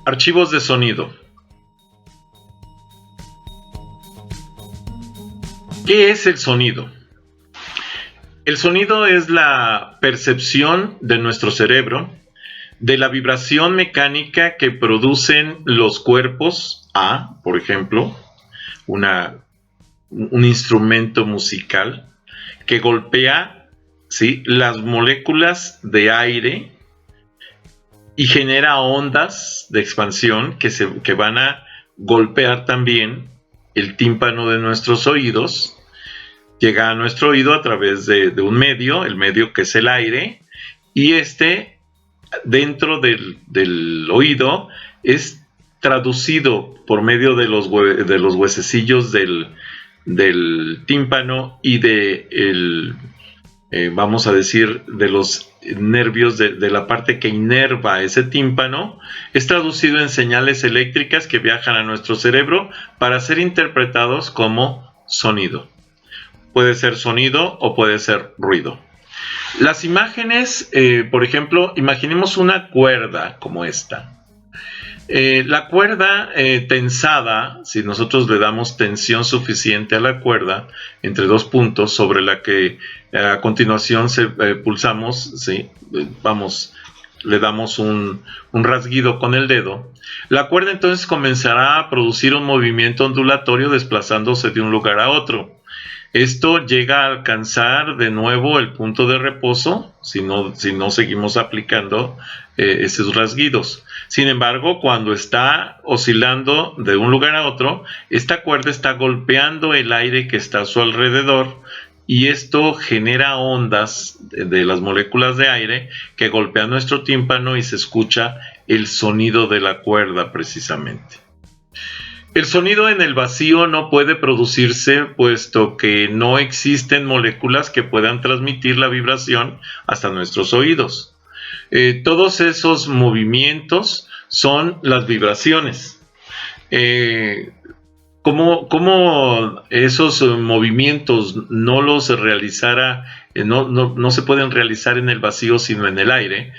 Archivos de sonido. ¿Qué es el sonido? El sonido es la percepción de nuestro cerebro de la vibración mecánica que producen los cuerpos A, por ejemplo, un instrumento musical que golpea, ¿sí?, las moléculas de aire y genera ondas de expansión que van a golpear también el tímpano de nuestros oídos. Llega a nuestro oído a través de un medio, el medio que es el aire, y dentro del oído es traducido por medio de los huesecillos del tímpano y vamos a decir, de los nervios de la parte que inerva ese tímpano, es traducido en señales eléctricas que viajan a nuestro cerebro para ser interpretados como sonido. Puede ser sonido o puede ser ruido. Las imágenes, por ejemplo, imaginemos una cuerda como esta. La cuerda tensada, si nosotros le damos tensión suficiente a la cuerda entre dos puntos sobre la que a continuación pulsamos, ¿sí?, le damos un rasguido con el dedo, la cuerda entonces comenzará a producir un movimiento ondulatorio desplazándose de un lugar a otro. Esto llega a alcanzar de nuevo el punto de reposo si no seguimos aplicando esos rasguidos. Sin embargo, cuando está oscilando de un lugar a otro, esta cuerda está golpeando el aire que está a su alrededor y esto genera ondas de las moléculas de aire que golpean nuestro tímpano y se escucha el sonido de la cuerda precisamente. El sonido en el vacío no puede producirse puesto que no existen moléculas que puedan transmitir la vibración hasta nuestros oídos. Todos esos movimientos son las vibraciones. ¿Cómo esos movimientos no los realizara, no se pueden realizar en el vacío sino en el aire?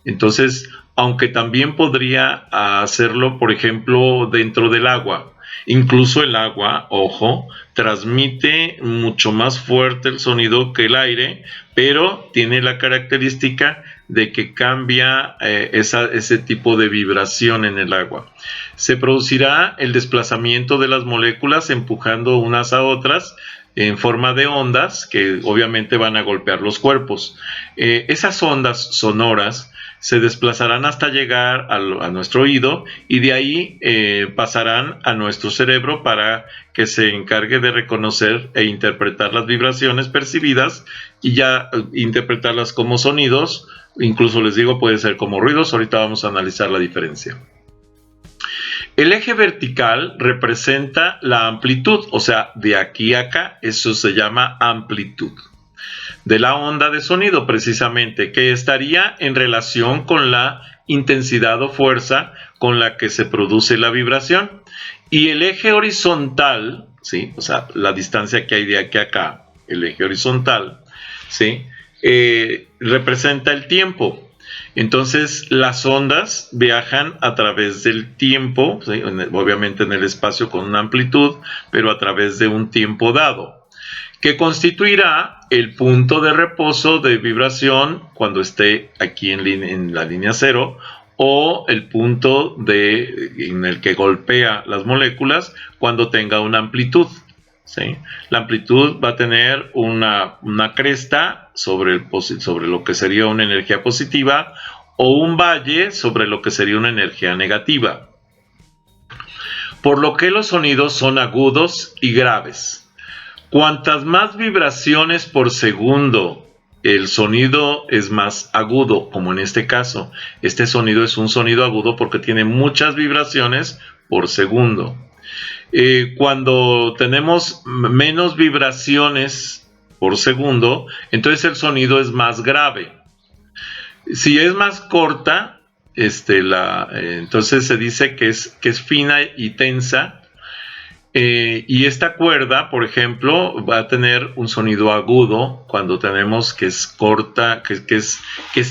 Entonces, aunque también podría hacerlo, por ejemplo, dentro del agua. Incluso el agua, ojo, transmite mucho más fuerte el sonido que el aire, pero tiene la característica de que cambia ese tipo de vibración en el agua. Se producirá el desplazamiento de las moléculas empujando unas a otras en forma de ondas que obviamente van a golpear los cuerpos. Esas ondas sonoras se desplazarán hasta llegar a nuestro oído y de ahí pasarán a nuestro cerebro para que se encargue de reconocer e interpretar las vibraciones percibidas y ya interpretarlas como sonidos. Incluso les digo, puede ser como ruidos. Ahorita vamos a analizar la diferencia. El eje vertical representa la amplitud, o sea, de aquí a acá, eso se llama amplitud de la onda de sonido precisamente, que estaría en relación con la intensidad o fuerza con la que se produce la vibración. Y el eje horizontal, ¿sí?, o sea, la distancia que hay de aquí a acá, el eje horizontal, ¿sí?, representa el tiempo. Entonces las ondas viajan a través del tiempo, ¿sí?, obviamente en el espacio con una amplitud, pero a través de un tiempo dado, que constituirá el punto de reposo de vibración cuando esté aquí en la línea cero, o el punto en el que golpea las moléculas cuando tenga una amplitud, ¿sí? La amplitud va a tener una cresta sobre lo que sería una energía positiva o un valle sobre lo que sería una energía negativa. Por lo que los sonidos son agudos y graves. Cuantas más vibraciones por segundo el sonido es más agudo, como en este caso. Este sonido es un sonido agudo porque tiene muchas vibraciones por segundo. Cuando tenemos menos vibraciones por segundo, entonces el sonido es más grave. Si es más corta, entonces se dice que es fina y tensa. Y esta cuerda, por ejemplo, va a tener un sonido agudo cuando tenemos que es corta, que es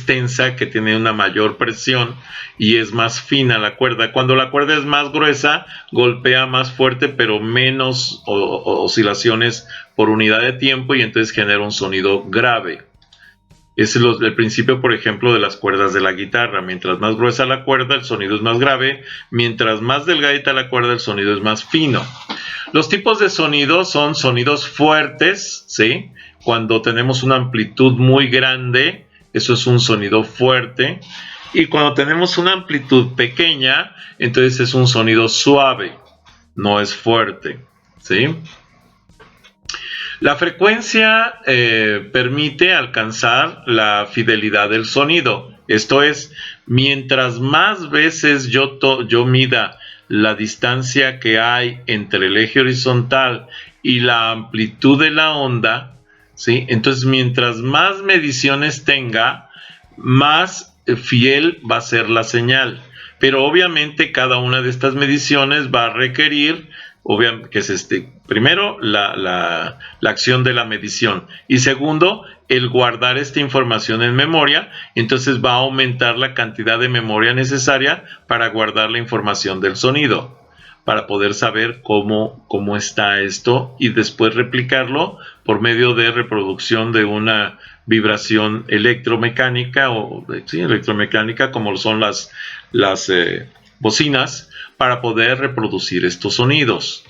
tensa, que tiene una mayor presión y es más fina la cuerda. Cuando la cuerda es más gruesa, golpea más fuerte, pero menos oscilaciones por unidad de tiempo y entonces genera un sonido grave. Ese es el principio, por ejemplo, de las cuerdas de la guitarra. Mientras más gruesa la cuerda, el sonido es más grave. Mientras más delgadita la cuerda, el sonido es más fino. Los tipos de sonido son sonidos fuertes, ¿sí? Cuando tenemos una amplitud muy grande, eso es un sonido fuerte. Y cuando tenemos una amplitud pequeña, entonces es un sonido suave, no es fuerte, ¿sí? La frecuencia permite alcanzar la fidelidad del sonido. Esto es, mientras más veces yo mida la distancia que hay entre el eje horizontal y la amplitud de la onda, ¿sí? Entonces, mientras más mediciones tenga, más fiel va a ser la señal. Pero obviamente cada una de estas mediciones va a requerir que es primero la acción de la medición y segundo el guardar esta información en memoria. Entonces va a aumentar la cantidad de memoria necesaria para guardar la información del sonido, para poder saber cómo está esto y después replicarlo por medio de reproducción de una vibración electromecánica electromecánica como son las bocinas, para poder reproducir estos sonidos.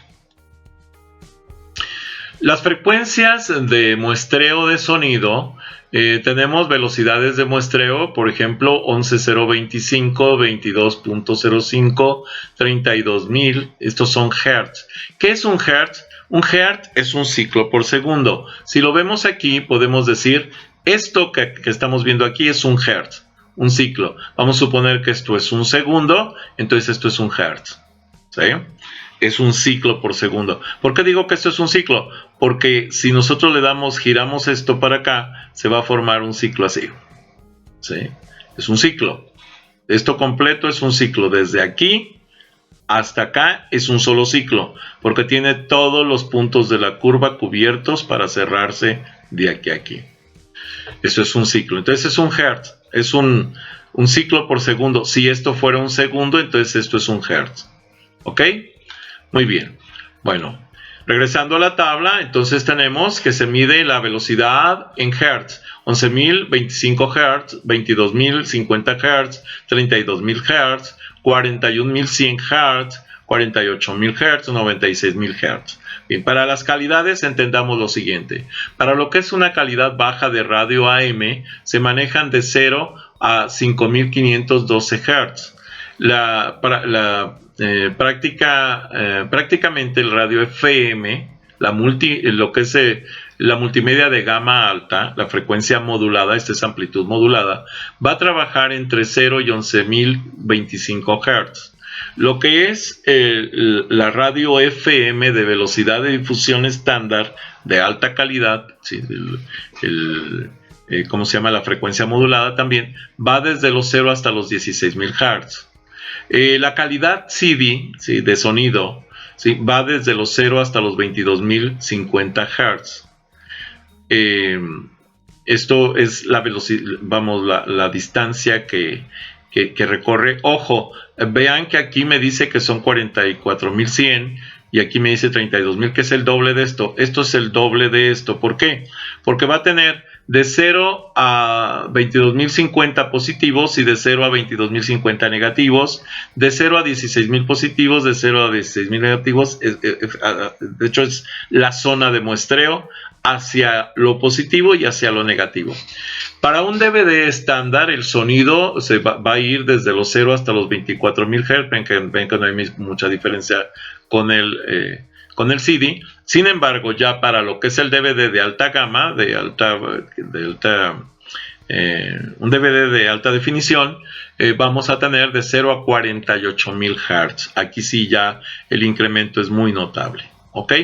Las frecuencias de muestreo de sonido, tenemos velocidades de muestreo, por ejemplo 11.025, 22.05, 32.000, estos son hertz. ¿Qué es un hertz? Un hertz es un ciclo por segundo. Si lo vemos aquí, podemos decir, esto que estamos viendo aquí es un hertz. Un ciclo. Vamos a suponer que esto es un segundo, entonces esto es un hertz. ¿Sí? Es un ciclo por segundo. ¿Por qué digo que esto es un ciclo? Porque si nosotros giramos esto para acá, se va a formar un ciclo así. ¿Sí? Es un ciclo. Esto completo es un ciclo. Desde aquí hasta acá es un solo ciclo, porque tiene todos los puntos de la curva cubiertos para cerrarse de aquí a aquí. Eso es un ciclo. Entonces es un hertz. Es un ciclo por segundo. Si esto fuera un segundo, entonces esto es un hertz. ¿Ok? Muy bien. Bueno, regresando a la tabla, entonces tenemos que se mide la velocidad en hertz. 11.025 Hz, 22.050 Hz, 32.000 Hz, 41.100 Hz, 48.000 Hz, 96.000 Hz. Bien, para las calidades entendamos lo siguiente. Para lo que es una calidad baja de radio AM, se manejan de 0 a 5.512 Hz. Prácticamente el radio FM, lo que es la multimedia de gama alta, la frecuencia modulada, esta es amplitud modulada, va a trabajar entre 0 y 11.025 Hz. Lo que es la radio FM de velocidad de difusión estándar de alta calidad, ¿sí? ¿Cómo se llama? La frecuencia modulada también, va desde los 0 hasta los 16.000 Hz. La calidad CD, ¿sí? De sonido, ¿sí? Va desde los 0 hasta los 22.050 Hz. Esto es la velocidad, la distancia que recorre. Ojo, vean que aquí me dice que son 44.100 y aquí me dice 32.000, que es el doble de esto. Esto es el doble de esto. ¿Por qué? Porque va a tener de 0 a 22.050 positivos y de 0 a 22.050 negativos, de 0 a 16.000 positivos, de 0 a 16.000 negativos. De hecho, es la zona de muestreo hacia lo positivo y hacia lo negativo. Para un DVD estándar, el sonido va a ir desde los 0 hasta los 24.000 Hz. Ven que no hay mucha diferencia con el CD. Sin embargo, ya para lo que es el DVD de alta gama, un DVD de alta definición, vamos a tener de 0 a 48.000 Hz. Aquí sí ya el incremento es muy notable. ¿Ok?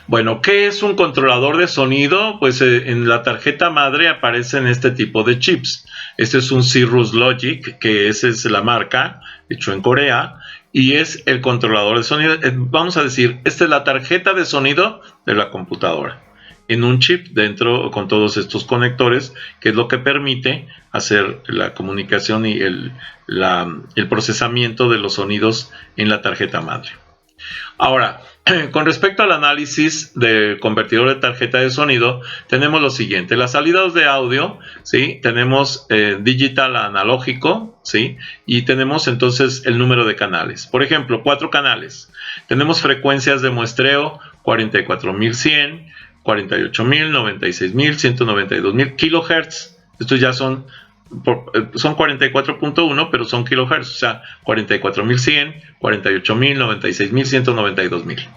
Bueno, ¿qué es un controlador de sonido? Pues en la tarjeta madre aparecen este tipo de chips. Este es un Cirrus Logic, que esa es la marca, hecho en Corea. y es el controlador de sonido. Vamos a decir, esta es la tarjeta de sonido de la computadora, en un chip dentro con todos estos conectores, que es lo que permite hacer la comunicación y el procesamiento de los sonidos en la tarjeta madre. Ahora, con respecto al análisis del convertidor de tarjeta de sonido, tenemos lo siguiente: las salidas de audio, ¿sí? Tenemos digital a analógico, ¿sí? Y tenemos entonces el número de canales. Por ejemplo, 4 canales. Tenemos frecuencias de muestreo: 44.100, 48.000, 96.000, 192.000 kilohertz. Estos ya son 44.1, pero son kilohertz, o sea, 44.100, 48.000, 96.000, 192.000.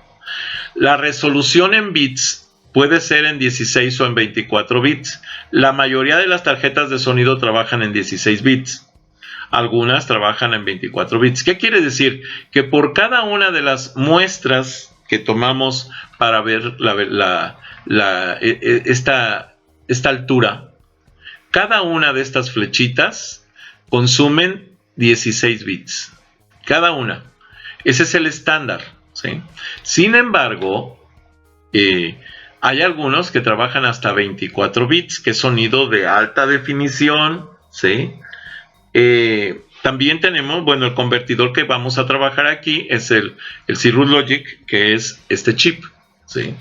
La resolución en bits puede ser en 16 o en 24 bits. La mayoría de las tarjetas de sonido trabajan en 16 bits. Algunas trabajan en 24 bits. ¿Qué quiere decir? Que por cada una de las muestras que tomamos para ver esta altura, cada una de estas flechitas consumen 16 bits. Cada una. Ese es el estándar, ¿sí? Sin embargo, hay algunos que trabajan hasta 24 bits, que es sonido de alta definición, ¿sí? También tenemos, bueno, el convertidor que vamos a trabajar aquí es el Cirrus Logic, que es este chip, ¿sí?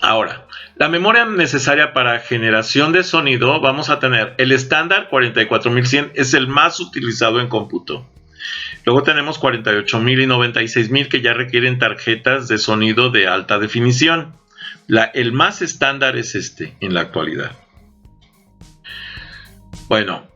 Ahora, la memoria necesaria para generación de sonido, vamos a tener el estándar 44.100, es el más utilizado en cómputo. Luego tenemos 48.000 y 96.000 que ya requieren tarjetas de sonido de alta definición. El más estándar es este en la actualidad. Bueno,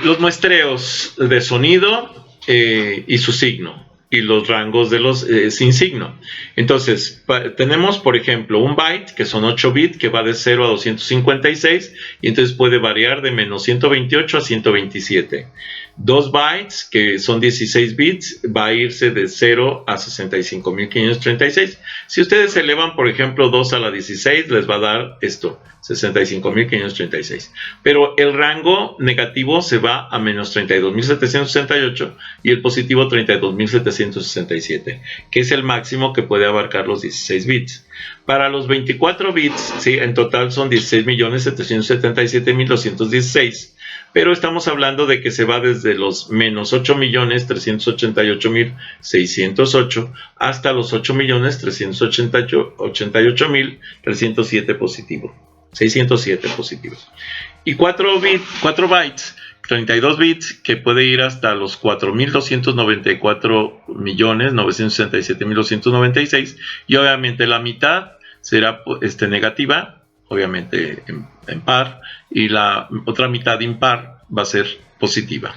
los muestreos de sonido y su signo, y los rangos de los sin signo. Entonces, tenemos, por ejemplo, un byte, que son 8 bits, que va de 0 a 256, y entonces puede variar de menos 128 a 127. 2 bytes, que son 16 bits, va a irse de 0 a 65.536. Si ustedes elevan, por ejemplo, 2 a la 16, les va a dar esto, 65.536. Pero el rango negativo se va a menos 32.768 y el positivo 32.767, que es el máximo que puede abarcar los 16 bits. Para los 24 bits, ¿sí? En total son 16.777.216. Pero estamos hablando de que se va desde los menos 8.388.608 hasta los 8.388.307 positivos. 607 positivos. Y 4 bytes, 32 bits, que puede ir hasta los 4.294.967.296. Y obviamente la mitad será negativa, obviamente en par, y la otra mitad impar va a ser positiva.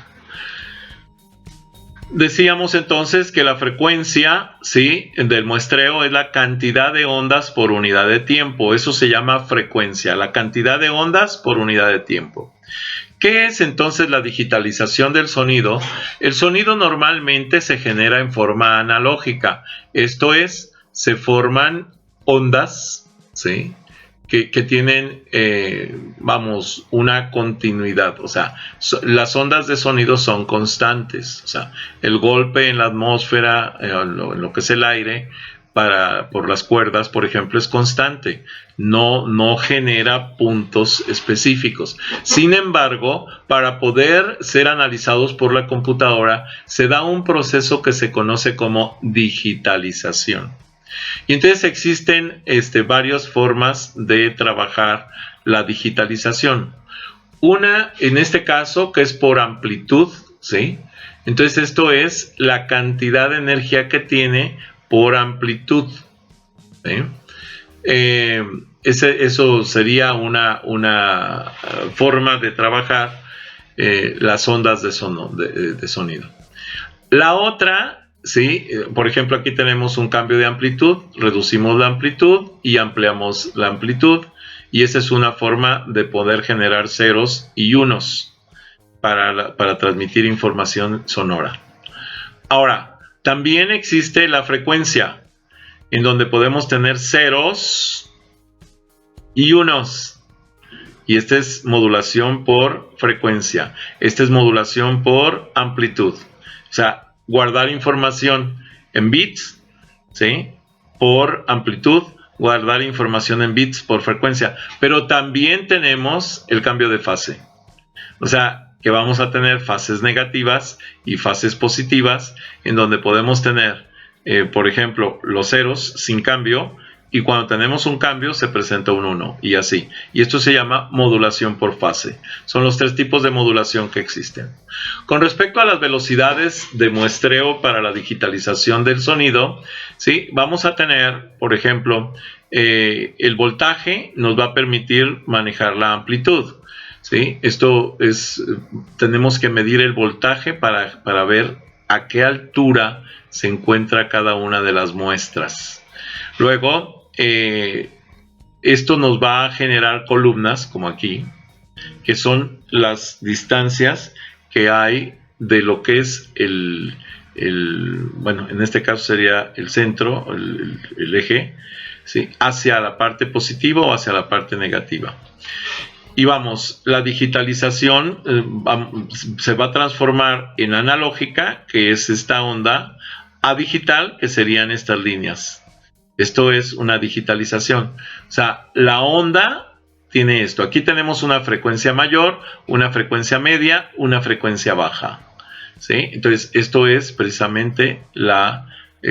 Decíamos entonces que la frecuencia, ¿sí?, del muestreo es la cantidad de ondas por unidad de tiempo. Eso se llama frecuencia, la cantidad de ondas por unidad de tiempo. ¿Qué es entonces la digitalización del sonido? El sonido normalmente se genera en forma analógica. Esto es, se forman ondas, ¿sí?, que tienen, una continuidad. O sea, las ondas de sonido son constantes. O sea, el golpe en la atmósfera, en lo que es el aire, por las cuerdas, por ejemplo, es constante. No genera puntos específicos. Sin embargo, para poder ser analizados por la computadora, se da un proceso que se conoce como digitalización. Y entonces existen varias formas de trabajar la digitalización. Una, en este caso, que es por amplitud, ¿sí? Entonces esto es la cantidad de energía que tiene por amplitud, ¿sí? Eso sería una forma de trabajar las ondas de sonido. La otra, ¿sí? Por ejemplo, aquí tenemos un cambio de amplitud, reducimos la amplitud y ampliamos la amplitud, y esa es una forma de poder generar ceros y unos para transmitir información sonora. Ahora, también existe la frecuencia, en donde podemos tener ceros y unos, y esta es modulación por frecuencia, esta es modulación por amplitud. sea, guardar información en bits, ¿sí? Por amplitud, guardar información en bits por frecuencia, pero también tenemos el cambio de fase. O sea, que vamos a tener fases negativas y fases positivas, en donde podemos tener, por ejemplo, los ceros sin cambio, y cuando tenemos un cambio se presenta un 1, y así. Y esto se llama modulación por fase. Son los 3 tipos de modulación que existen. Con respecto a las velocidades de muestreo para la digitalización del sonido, ¿sí? Vamos a tener, por ejemplo, el voltaje nos va a permitir manejar la amplitud. ¿Sí? Esto es, tenemos que medir el voltaje para ver a qué altura se encuentra cada una de las muestras. Luego, esto nos va a generar columnas, como aquí, que son las distancias que hay de lo que es bueno, en este caso sería el centro, el eje, ¿sí? Hacia la parte positiva o hacia la parte negativa. Y vamos, la digitalización se va a transformar en analógica, que es esta onda, a digital, que serían estas líneas. Esto es una digitalización. O sea, la onda tiene esto. Aquí tenemos una frecuencia mayor, una frecuencia media, una frecuencia baja. ¿Sí? Entonces, esto es precisamente la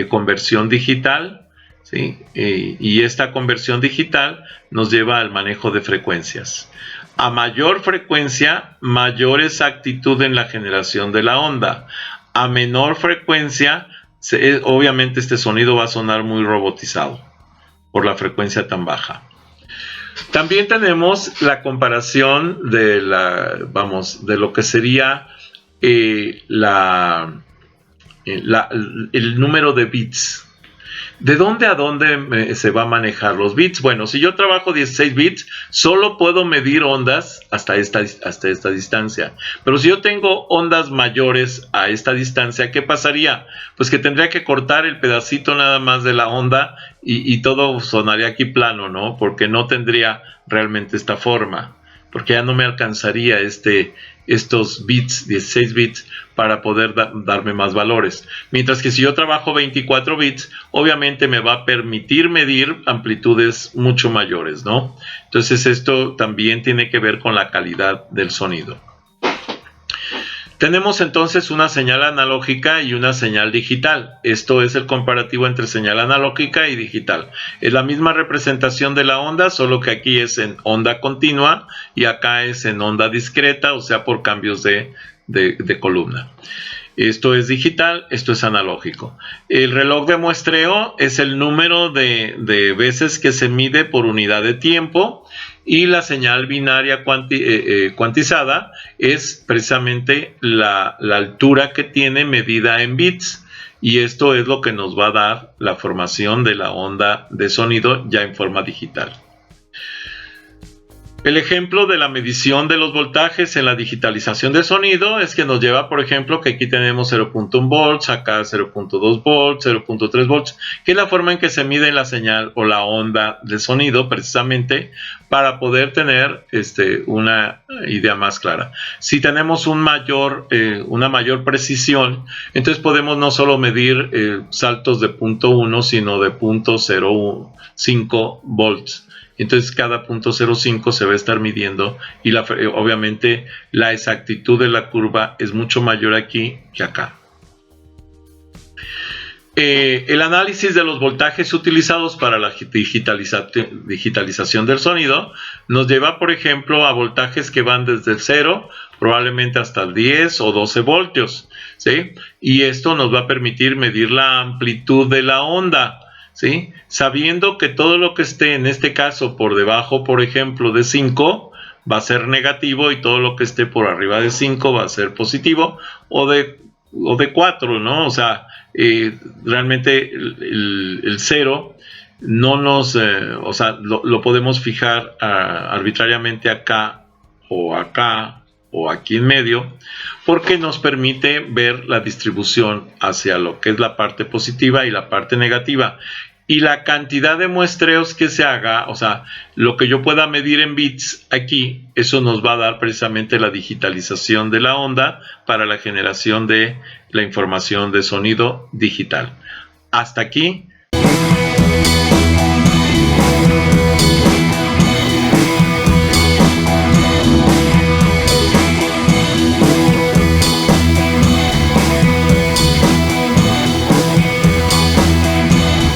conversión digital. ¿Sí? Y esta conversión digital nos lleva al manejo de frecuencias. A mayor frecuencia, mayor exactitud en la generación de la onda. A menor frecuencia, obviamente este sonido va a sonar muy robotizado por la frecuencia tan baja. También tenemos la comparación de lo que sería el número de bits. ¿De dónde a dónde se va a manejar los bits? Bueno, si yo trabajo 16 bits, solo puedo medir ondas hasta esta distancia. Pero si yo tengo ondas mayores a esta distancia, ¿qué pasaría? Pues que tendría que cortar el pedacito nada más de la onda y todo sonaría aquí plano, ¿no? Porque no tendría realmente esta forma. Porque ya no me alcanzaría estos bits, 16 bits, para poder darme más valores. Mientras que si yo trabajo 24 bits, obviamente me va a permitir medir amplitudes mucho mayores, ¿no? Entonces esto también tiene que ver con la calidad del sonido. Tenemos entonces una señal analógica y una señal digital. Esto es el comparativo entre señal analógica y digital. Es la misma representación de la onda, solo que aquí es en onda continua y acá es en onda discreta, o sea, por cambios de columna. Esto es digital, esto es analógico. El reloj de muestreo es el número de veces que se mide por unidad de tiempo, y la señal binaria cuantizada es precisamente la altura que tiene medida en bits, y esto es lo que nos va a dar la formación de la onda de sonido ya en forma digital. El ejemplo de la medición de los voltajes en la digitalización de sonido es que nos lleva, por ejemplo, que aquí tenemos 0.1 volts, acá 0.2 volts, 0.3 volts, que es la forma en que se mide la señal o la onda de sonido, precisamente para poder tener una idea más clara. Si tenemos una mayor precisión, entonces podemos no solo medir saltos de 0.1, sino de 0.05 volts. Entonces cada 0.05 se va a estar midiendo y obviamente la exactitud de la curva es mucho mayor aquí que acá. El análisis de los voltajes utilizados para la digitalización del sonido nos lleva, por ejemplo, a voltajes que van desde el 0 probablemente hasta el 10 o 12 voltios, ¿sí? Y esto nos va a permitir medir la amplitud de la onda, ¿sí? Sabiendo que todo lo que esté en este caso por debajo, por ejemplo, de 5 va a ser negativo, y todo lo que esté por arriba de 5 va a ser positivo, o de 4, ¿no? O sea, realmente el 0 no nos, o sea, lo podemos fijar arbitrariamente acá o aquí en medio, porque nos permite ver la distribución hacia lo que es la parte positiva y la parte negativa. y la cantidad de muestreos que se haga, o sea, lo que yo pueda medir en bits aquí, eso nos va a dar precisamente la digitalización de la onda para la generación de la información de sonido digital. Hasta aquí.